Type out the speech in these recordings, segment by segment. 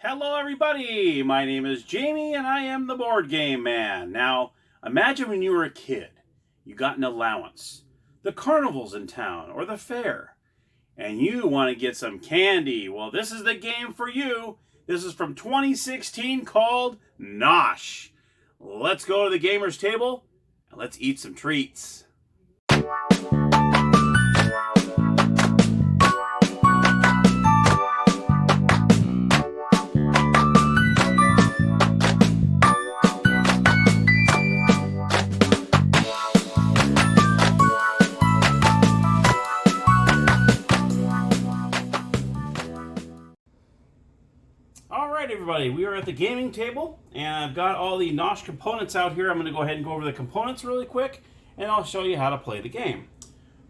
Hello everybody, my name is Jamie and I am the Board Game Man. Now, imagine when you were a kid, you got an allowance, the carnival's in town or the fair, and you want to get some candy. Well, this is the game for you. This is from 2016 called NOSH. Let's go to the gamer's table and let's eat some treats. Alright everybody, we are at the gaming table and I've got all the NOSH components out here. I'm going to go ahead and go over the components really quick and I'll show you how to play the game.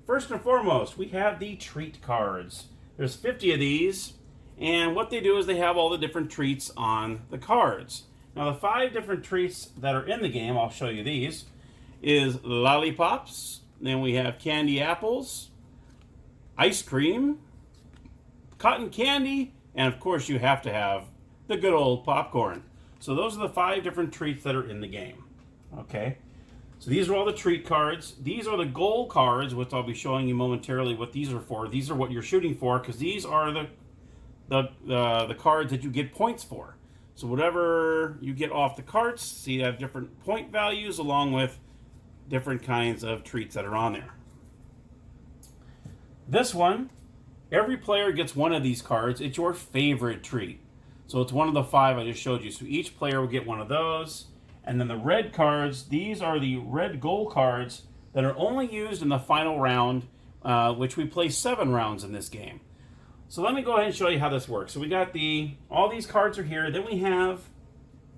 First and foremost, we have the treat cards. There's 50 of these, and what they do is they have all the different treats on the cards. Now the 5 different treats that are in the game, I'll show you these, is lollipops, then we have candy apples, ice cream, cotton candy, and of course you have to have the good old popcorn. So those are the 5 different treats that are in the game. Okay, so these are all the treat cards. These are the goal cards, which I'll be showing you momentarily what these are for. These are what you're shooting for, because these are the cards that you get points for. So whatever you get off the carts, see, you have different point values along with different kinds of treats that are on there. This one, every player gets one of these cards. It's your favorite treat. So it's one of the 5 I just showed you. So each player will get one of those. And then the red cards, these are the red goal cards that are only used in the final round, which we play 7 rounds in this game. So let me go ahead and show you how this works. So we got all these cards are here. Then we have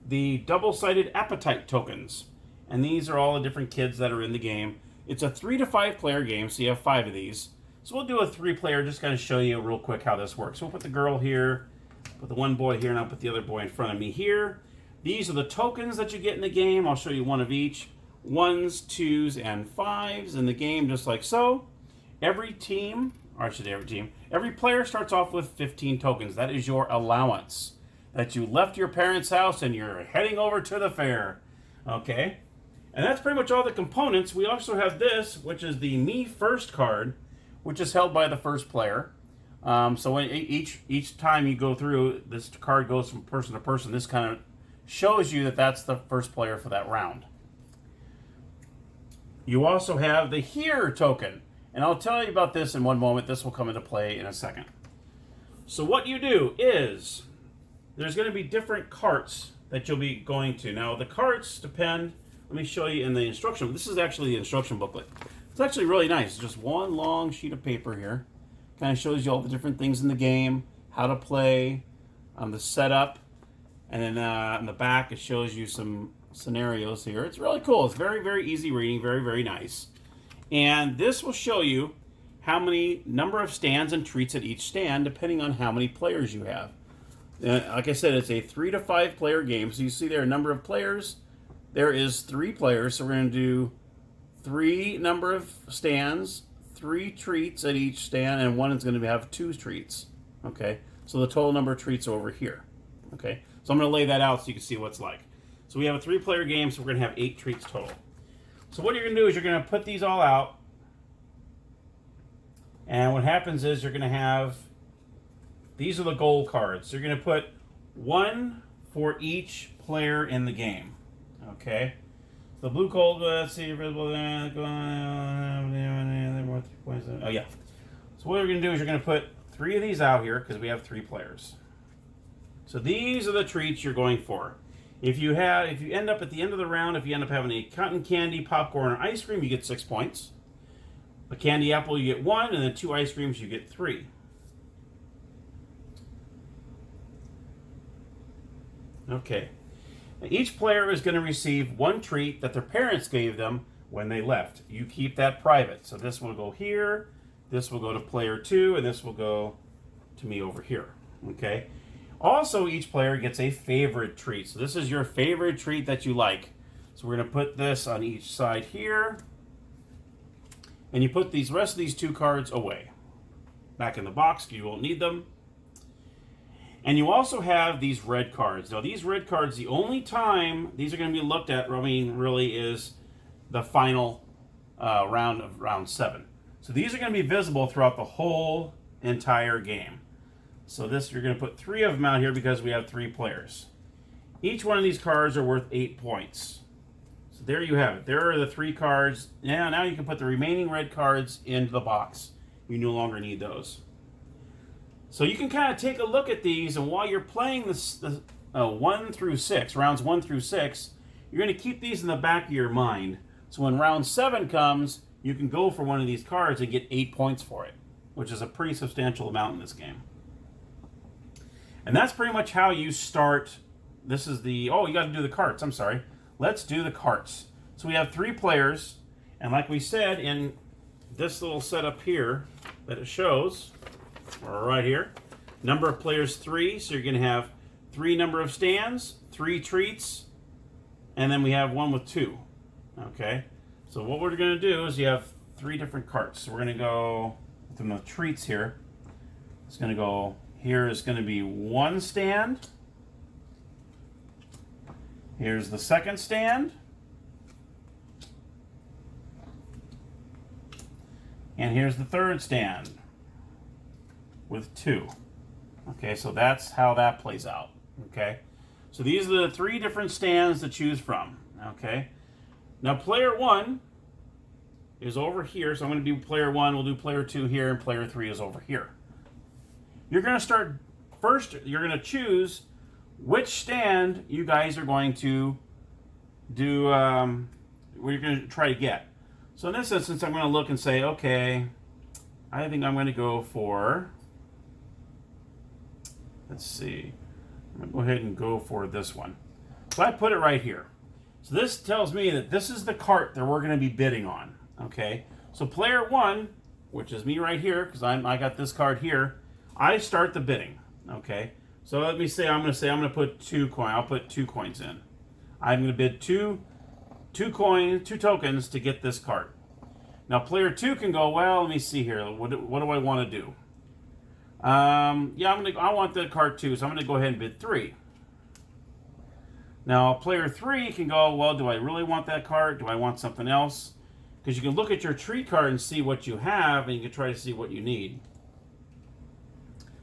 the double-sided appetite tokens. And these are all the different kids that are in the game. It's a 3 to 5 player game, so you have 5 of these. So we'll do a 3-player, just kind of show you real quick how this works. So we'll put the girl here, put the one boy here, and I'll put the other boy in front of me here. These are the tokens that you get in the game. I'll show you one of each. 1s, 2s, and 5s in the game, just like so. Every team, or I should say every player starts off with 15 tokens. That is your allowance. That you left your parents' house and you're heading over to the fair. Okay? And that's pretty much all the components. We also have this, which is the Me First card, which is held by the first player. So when each time you go through, this card goes from person to person. This kind of shows you that that's the first player for that round. You also have the Here token. And I'll tell you about this in one moment. This will come into play in a second. So what you do is, there's going to be different carts that you'll be going to. Now the carts depend, let me show you in the instruction. This is actually the instruction booklet. It's actually really nice. It's just one long sheet of paper here. Kind of shows you all the different things in the game, how to play, the setup, and then in the back it shows you some scenarios here. It's really cool. It's very, very easy reading, very, very nice. And this will show you how many number of stands and treats at each stand, depending on how many players you have. Like I said, it's a 3 to 5 player game. So you see there a number of players. There is 3 players, so we're going to do 3 number of stands, 3 treats at each stand, and one is going to have 2 treats. Okay, so the total number of treats over here. Okay, so I'm going to lay that out so you can see what it's like. So we have a 3-player game, so we're going to have 8 treats total. So what you're going to do is you're going to put these all out, and what happens is you're going to have, these are the goal cards. So you're going to put 1 for each player in the game. Okay, the blue gold, let's see, oh yeah. So what we're going to do is you're going to put 3 of these out here because we have 3 players. So these are the treats you're going for. If you end up at the end of the round, if you end up having a cotton candy, popcorn, or ice cream, you get 6 points. A candy apple, you get 1, and then 2 ice creams, you get 3. Okay. Now, each player is going to receive 1 treat that their parents gave them when they left. You keep that private. So this will go here, this will go to player 2, and this will go to me over here. Okay. Also, each player gets a favorite treat. So this is your favorite treat that you like. So we're going to put this on each side here. And you put these rest of these 2 cards away. Back in the box, you won't need them. And you also have these red cards. Now, these red cards, the only time these are going to be looked at, I mean, really is the final round of round 7. So these are going to be visible throughout the whole entire game. So this, you're going to put 3 of them out here because we have 3 players. Each one of these cards are worth 8 points. So there you have it. There are the 3 cards. Now you can put the remaining red cards into the box. You no longer need those. So you can kind of take a look at these, and while you're playing the 1 through 6, rounds 1 through 6, you're going to keep these in the back of your mind. So when round 7 comes, you can go for one of these cards and get 8 points for it, which is a pretty substantial amount in this game. And that's pretty much how you start. This is the, oh, you got to do the carts. I'm sorry. Let's do the carts. So we have 3 players, and like we said in this little setup here that it shows, right here, number of players 3, so you're going to have 3 number of stands, 3 treats, and then we have one with 2. Okay, so what we're going to do is you have 3 different carts. So we're going to go from the treats here. It's going to go, here is going to be 1 stand. Here's the second stand. And here's the third stand with 2. Okay, so that's how that plays out. Okay, so these are the 3 different stands to choose from. Okay, now player 1 is over here, so I'm going to do player 1, we'll do player 2 here, and player 3 is over here. You're going to start first, you're going to choose which stand you guys are going to do, what you're going to try to get. So in this instance, I'm going to look and say, okay, I think I'm going to go for, let's see, I'm going to go ahead and go for this one. So I put it right here. So this tells me that this is the cart that we're going to be bidding on. Okay, so player 1, which is me right here, because I got this card here, I start the bidding. Okay, so let me say I'm going to put 2 coins. I'll put 2 coins in. I'm going to bid two tokens to get this cart. Now player 2 can go, well, let me see here. What do I want to do? Yeah, I want the cart too, so I'm going to go ahead and bid 3. Now player 3 can go, well, do I really want that cart? Do I want something else? Because you can look at your treat card and see what you have, and you can try to see what you need.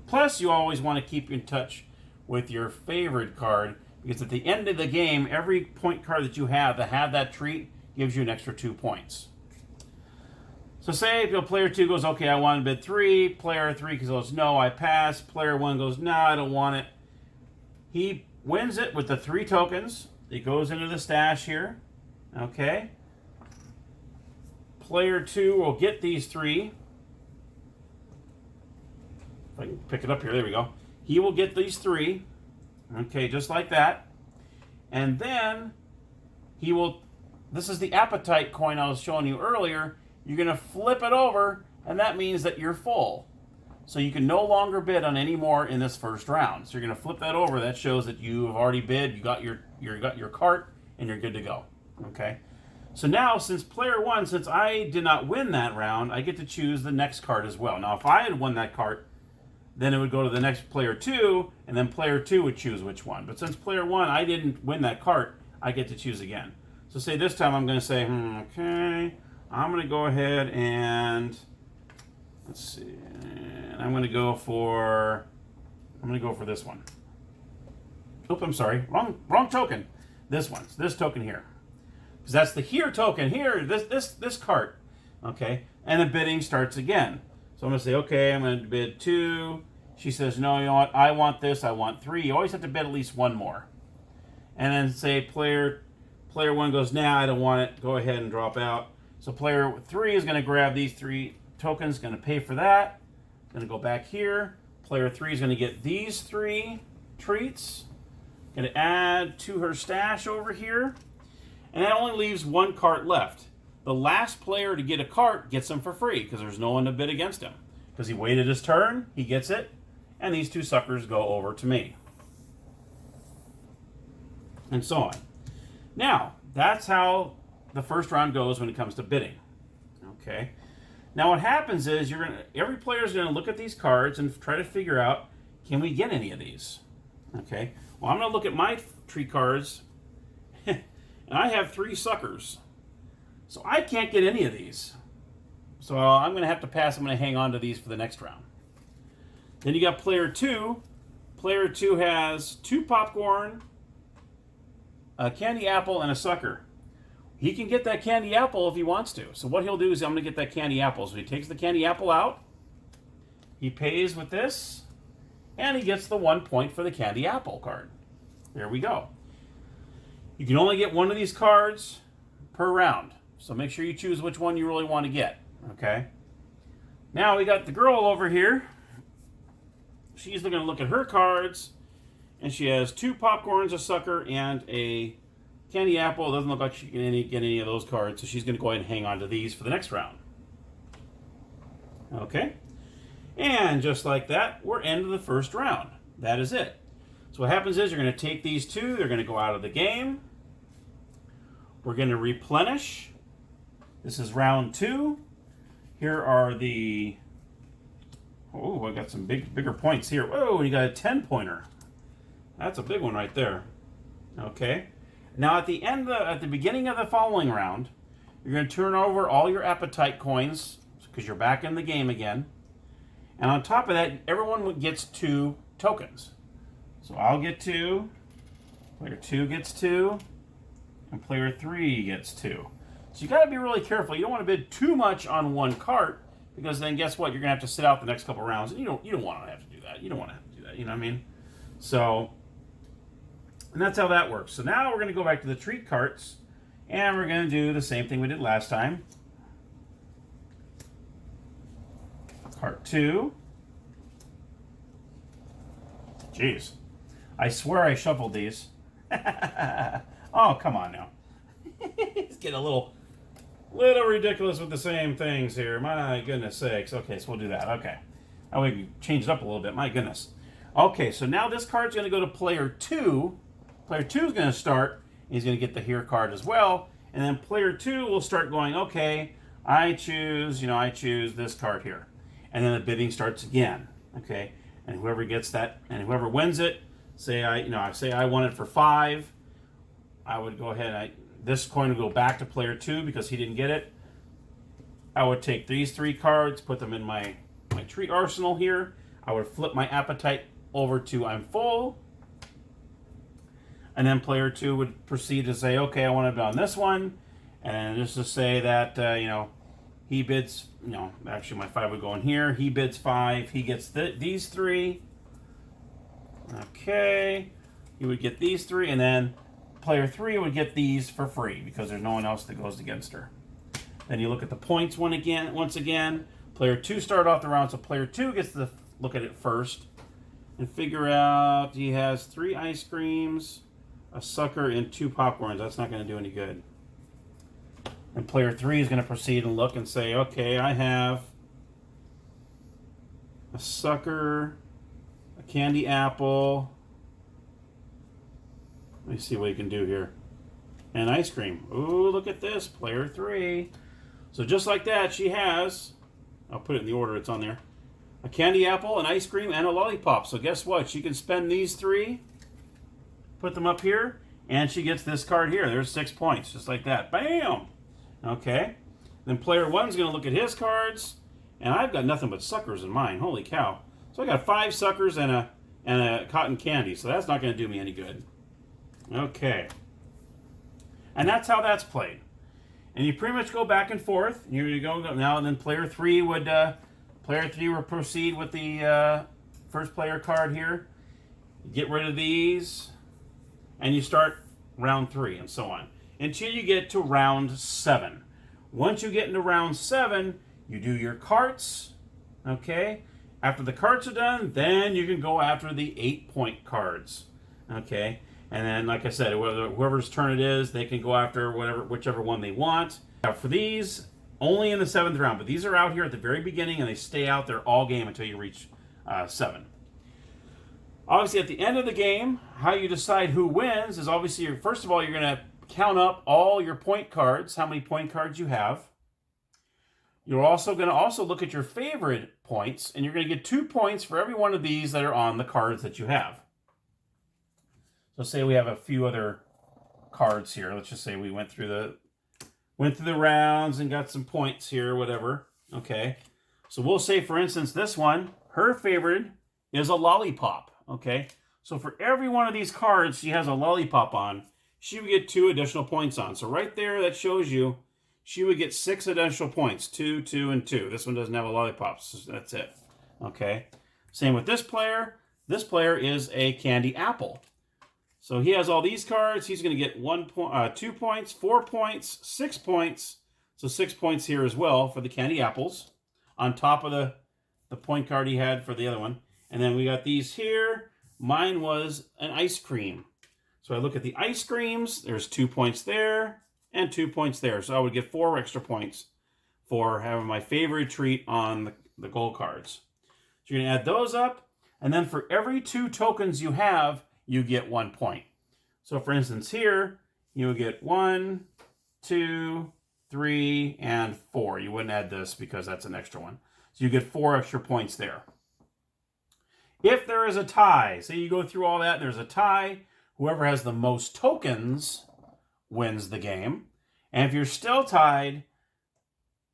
Plus, you always want to keep in touch with your favorite card, because at the end of the game, every point card that you have that treat gives you an extra 2 points. So say if player 2 goes, okay, I want to bid 3. Player 3 goes, no, I pass. Player 1 goes, no, I don't want it. He wins it with the 3 tokens. It goes into the stash here. Okay. Player 2 will get these 3. If I can pick it up here, there we go. He will get these 3. Okay, just like that. And then he will, this is the appetite coin I was showing you earlier. You're going to flip it over, and that means that you're full. So you can no longer bid on any more in this first round. So you're going to flip that over. That shows that you have already bid, you got your cart, and you're good to go. Okay. So now, since player 1, since I did not win that round, I get to choose the next card as well. Now, if I had won that cart, then it would go to the next player 2, and then player 2 would choose which one. But since player 1, I didn't win that cart, I get to choose again. So say this time I'm going to say, okay, I'm going to go ahead and, let's see, and I'm going to go for this one. Oop, I'm sorry, wrong token. This one, this token here. Because that's the here token, here, this cart. Okay, and the bidding starts again. So I'm going to say, okay, I'm going to bid 2. She says, no, you know what, I want this, I want 3. You always have to bid at least 1 more. And then say player 1 goes, nah, I don't want it, go ahead and drop out. So player 3 is going to grab these 3 tokens, going to pay for that. Going to go back here. Player 3 is going to get these 3 treats. Going to add to her stash over here. And that only leaves 1 cart left. The last player to get a cart gets them for free because there's no one to bid against him. Because he waited his turn, he gets it, and these 2 suckers go over to me. And so on. Now, that's how the first round goes when it comes to bidding. Okay. Now what happens is every player is going to look at these cards and try to figure out, Can we get any of these? Okay. Well, I'm going to look at my treat cards, and I have 3 suckers. So I can't get any of these. So I'm going to have to pass. I'm going to hang on to these for the next round. Then you got player 2. Player 2 has 2 popcorn, a candy apple, and a sucker. He can get that candy apple if he wants to. So what he'll do is I'm going to get that candy apple. So he takes the candy apple out. He pays with this. And he gets the 1 point for the candy apple card. There we go. You can only get one of these cards per round. So make sure you choose which one you really want to get. Okay. Now we got the girl over here. She's going to look at her cards. And she has 2 popcorns, a sucker, and a candy apple. It doesn't look like she can get any of those cards. So she's going to go ahead and hang on to these for the next round. Okay. And just like that, we're into the first round. That is it. So what happens is you're going to take these 2. They're going to go out of the game. We're going to replenish. This is round 2. Here are the... Oh, I got some bigger points here. Oh, you got a 10-pointer. That's a big one right there. Okay. Now at the beginning of the following round, you're going to turn over all your appetite coins because you're back in the game again. And on top of that, everyone gets 2 tokens. So I'll get 2, player 2 gets 2, and player 3 gets 2. So you got to be really careful. You don't want to bid too much on one cart, because then guess what? You're going to have to sit out the next couple rounds, and you don't want to have to do that. You don't want to have to do that. You know what I mean? So, and that's how that works. So now we're going to go back to the treat carts, and we're going to do the same thing we did last time. Cart 2. Jeez. I swear I shuffled these. Oh, come on now. It's getting a little ridiculous with the same things here. My goodness sakes. Okay, so we'll do that. Okay. That way we change it up a little bit. My goodness. Okay, so now this card's going to go to player 2. Player 2 is going to start. He's going to get the here card as well. And then player 2 will start going, okay, I choose this card here. And then the bidding starts again, okay? And whoever gets that, and whoever wins it, say I want it for 5, I would go ahead, this coin would go back to player 2 because he didn't get it. I would take these 3 cards, put them in my treat arsenal here. I would flip my appetite over to I'm full. And then player 2 would proceed to say, okay, I want to bid on this one. And just to say that, he bids, actually my 5 would go in here. He bids 5. He gets these 3. Okay. He would get these 3. And then player 3 would get these for free because there's no one else that goes against her. Then you look at the points once again. Player 2 started off the round, so player 2 gets to look at it first and figure out he has 3 ice creams, a sucker, and 2 popcorns. That's not going to do any good. And player 3 is going to proceed and look and say, okay, I have a sucker, a candy apple. Let me see what he can do here. And ice cream. Ooh, look at this, player 3. So just like that, she has, I'll put it in the order it's on there, a candy apple, an ice cream, and a lollipop. So guess what? She can spend these 3, put them up here, and she gets this card here. There's 6 points, just like that. Bam! Okay. Then player 1's going to look at his cards, and I've got nothing but suckers in mine. Holy cow. So I got 5 suckers and a cotton candy, so that's not going to do me any good. Okay. And that's how that's played. And you pretty much go back and forth. You go now, and then player 3 would proceed with the first player card here. Get rid of these, and you start round 3 and so on until you get to round 7. Once you get into round 7, you do your carts. Okay. After the carts are done, then you can go after the 8-point cards. Okay. And then, like I said, whoever's turn it is, they can go after whichever one they want. Now, for these, only in the 7th round, but these are out here at the very beginning, and they stay out there all game until you reach 7. Obviously, at the end of the game, how you decide who wins is obviously, first of all, you're going to count up all your point cards, how many point cards you have. You're also going to look at your favorite points, and you're going to get 2 points for every one of these that are on the cards that you have. So say we have a few other cards here. Let's just say we went through the rounds and got some points here, or whatever. Okay. So we'll say, for instance, this one, her favorite is a lollipop. Okay. So for every one of these cards she has a lollipop on, she would get 2 additional points on. So right there, that shows you she would get 6 additional points. 2, 2, and 2. This one doesn't have a lollipop, so that's it. Okay. Same with this player. This player is a candy apple. So he has all these cards. He's going to get 2 points, 4 points, 6 points. So 6 points here as well for the candy apples, on top of the point card he had for the other one. And then we got these here. Mine was an ice cream. So I look at the ice creams. There's 2 points there and 2 points there. So I would get 4 extra points for having my favorite treat on the gold cards. So you're going to add those up. And then for every 2 tokens you have, you get 1 point. So for instance here, you would get 1, 2, 3, and 4. You wouldn't add this because that's an extra one. So you get 4 extra points there. If there is a tie, say you go through all that, there's a tie, whoever has the most tokens wins the game. And if you're still tied,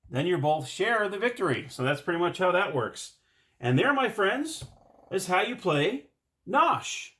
then you both share the victory. So that's pretty much how that works. And there, my friends, is how you play NOSH.